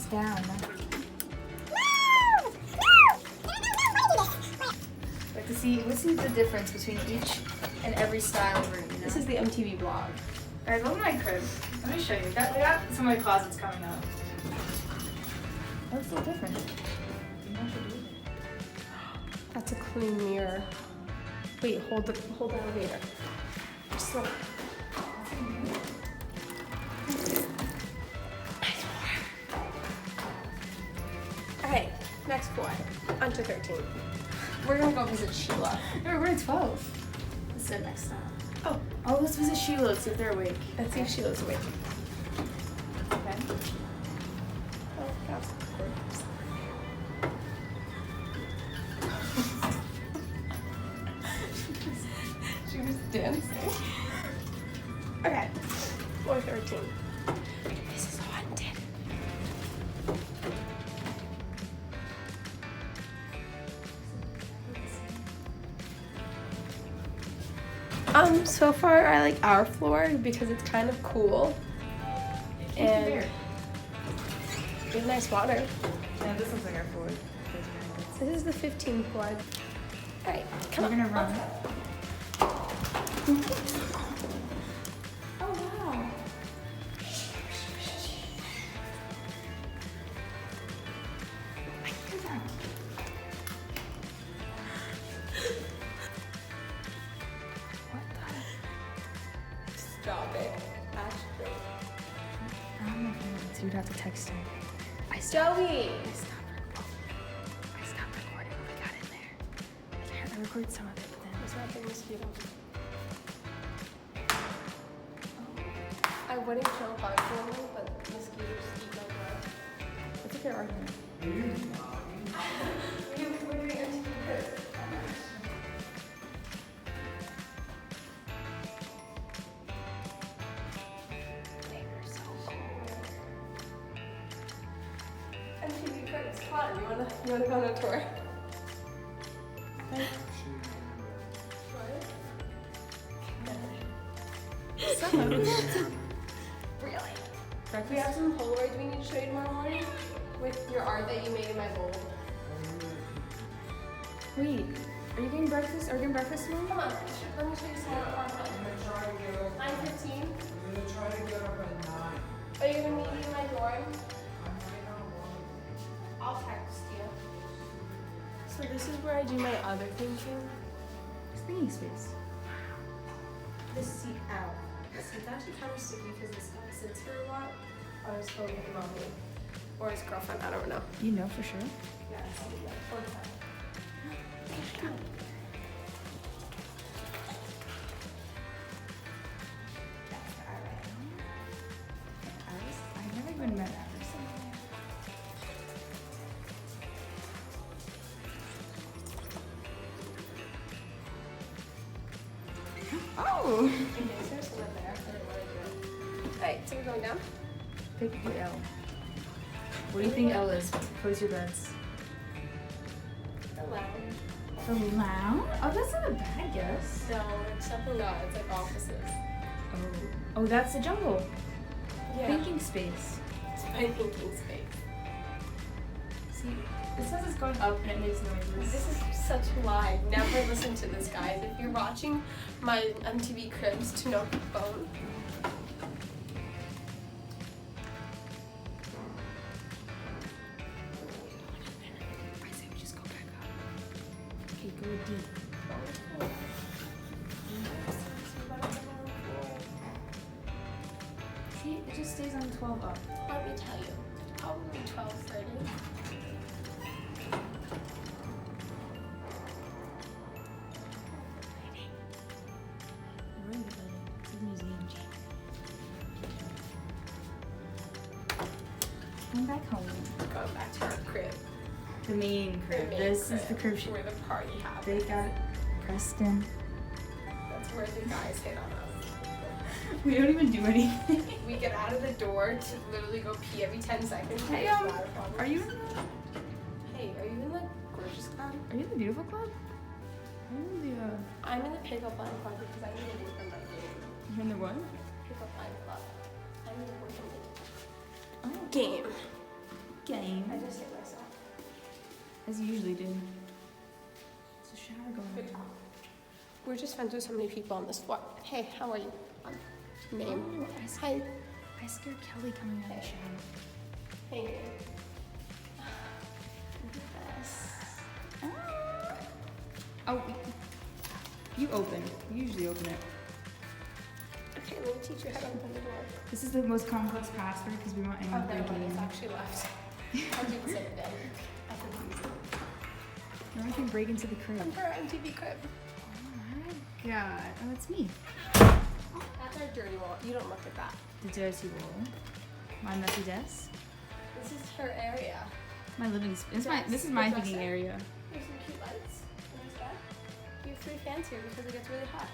us down. Like to see, let's see the difference between each and every style of room, you know? This is the MTV blog. Alright, welcome to my crib. Let me show you. We got some of my closets coming up. That looks so different. That's a clean mirror. Wait, hold the elevator. Just look. Okay, next floor. On to 13. We're gonna go visit Sheila. No, we're at 12. Let's sit next time. Oh, let's visit Sheila. Let's see if they're awake. Let's see if Sheila's awake. Okay. Oh, God. She was dancing. Okay, floor 13. This is haunted. So far I like our floor because it's kind of cool. And we have nice water. Yeah, this looks like our floor. This is the 15th floor. Alright, come We're on. gonna run. Oh wow. Stop it. Ashley. I don't know if I want to. You'd have to text him. Joey! I stopped recording when we got in there. I recorded some of it, but then What's that big mosquito? I wouldn't kill bugs normally, but mosquitoes eat my blood. That's a fair argument. We're doing it together. They were so cool. MTV Crib's fun. You wanna go on a tour? Really? We have some Polaroids we need to show you tomorrow morning with your art that you made in my bowl. Wait, are you getting breakfast? Are you getting breakfast tomorrow? Come on, let me show you some of our fun. 9:15. I'm gonna try to get up at 9. Are you gonna meet me in my dorm? I'll text you. So this is where I do my other thinking. It's thinking space. This seat out. It's actually kind of sticky because this guy sits here a lot. I was going with mommy or his girlfriend. I don't know. You know for sure? Yeah, I see that. One time. That's alright. I've never even met Iris. Oh! Okay, so there's someone there. I didn't want to do it. Alright, so we're going down? Pick the L. What do you think L is? Close your bets. The lounge. The lounge? Oh, that's not a bad guess. No, it's definitely not. It's like offices. Oh, that's the jungle. Yeah. Thinking space. It's my thinking space. See, it says it's going up and it makes noises. This is such a lie. Never listen to this, guys. If you're watching my MTV Cribs to know Bohn. I say we just go back up. Okay, go deep. See, it just stays on 12 up. Let me tell you, probably 12:30. We're in the building. It's a museum, Jane. Going back home. Going back to our crib. The main crib. The main This is the crib she where the party happens. They got it. Preston. That's where the guys hit on us. We don't even do anything. We get out of the door to literally go pee every 10 seconds. Hey, It's not a problem. are you in the Hey, are you in the gorgeous club? Are you in the beautiful club? I'm in the I'm in the pickup line club because I need to work on my game. you're in the what? Pickup line club. I need to work on Oh. the game. game. I just hit myself. As you usually do. There's a shower going on. We're just friends with so many people on this floor. Hey, how are you? Name. Oh, Hi. I scared Kelly coming out of the shower. Hey, name. Look at this. Oh, you open. You usually open it. Okay, let me teach you how to open the door. This is the most complex password because we want Oh, anyone there breaking one is in. actually left. I'll do the same again. I confused it. No one can break into the crib. Emperor MTV crib. Oh my god. Oh, it's me. That's our dirty wall. You don't look at that. The dirty wall. My messy desk. This is her area. My living space. Yes, This is my the thinking dresser. area. Here's some cute lights. Nice bed. You have 3 fans here because it gets really hot.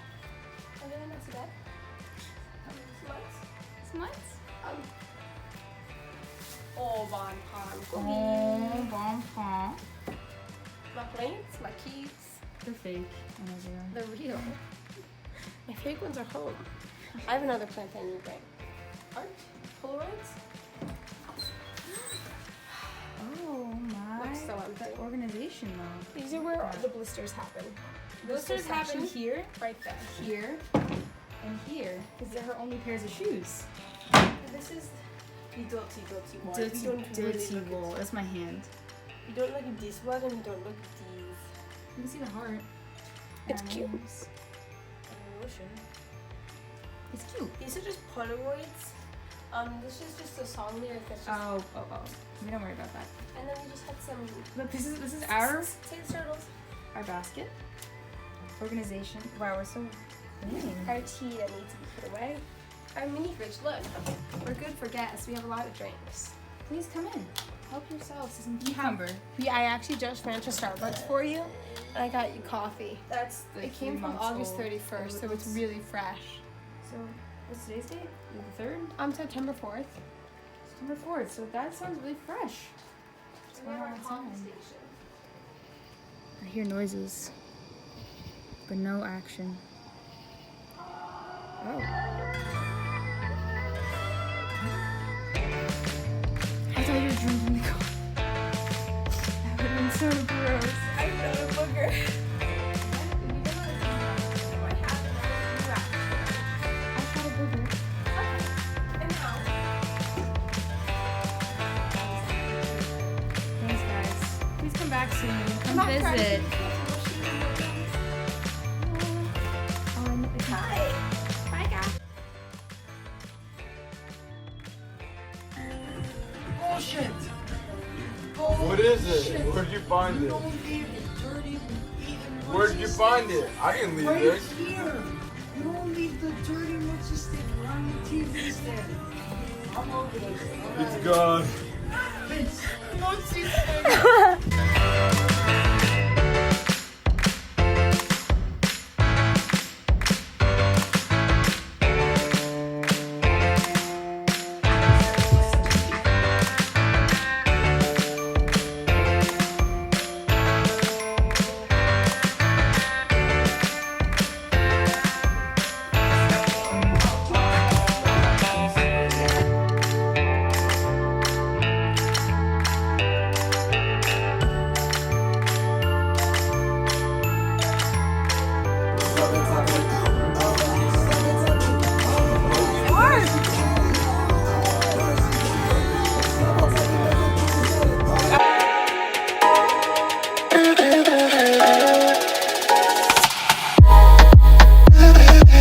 And then a nice bed. Some lights. Some lights. Oh, Bohn Hall. Oh, bon font. My plates, my keys. They're fake. I know they are. They're real. My fake ones are home. I have another plant I need to bring. Art? Polaroids? Oh my. Looks so empty. That organization though. These are where the blisters happen. Blisters happen here, right there. here, and here. Because they're her only pairs of shoes. This is the dirty one. Dirty, You don't dirty really look wool. That's my hand. You don't look at this one and you don't look at these. You can see the heart. It's cute. Nice. It's cute. These are just Polaroids. This is just a song lyric that's just. Oh. We don't worry about that. And then we just had some. Look, this is our Say the turtles. basket. Organization. Wow, we're so clean. Our tea that needs to be put away. Our mini fridge. Look, we're good for guests. We have a lot of drinks. Please come in. Help yourselves to some cucumber. I actually just ran to Starbucks for you, and I got you coffee. That's It came from August 31st, so it's really fresh. So, what's today's date? The 3rd? September 4th. September 4th. So that sounds really fresh. What's going on outside? I hear noises, but no action. Oh. I thought you were drinking the coffee. That would have been so gross. I know a booger. I shot a booger. And now. Thanks, guys. Please come back soon. Come visit. Hi. Bye, guys. Bullshit! What is it? Where'd you find You it? don't leave dirty eating. Where'd you find it? I didn't leave Right this. here. You don't leave the dirty mixer stick on the TV stand. I'm over this. It's gone. It's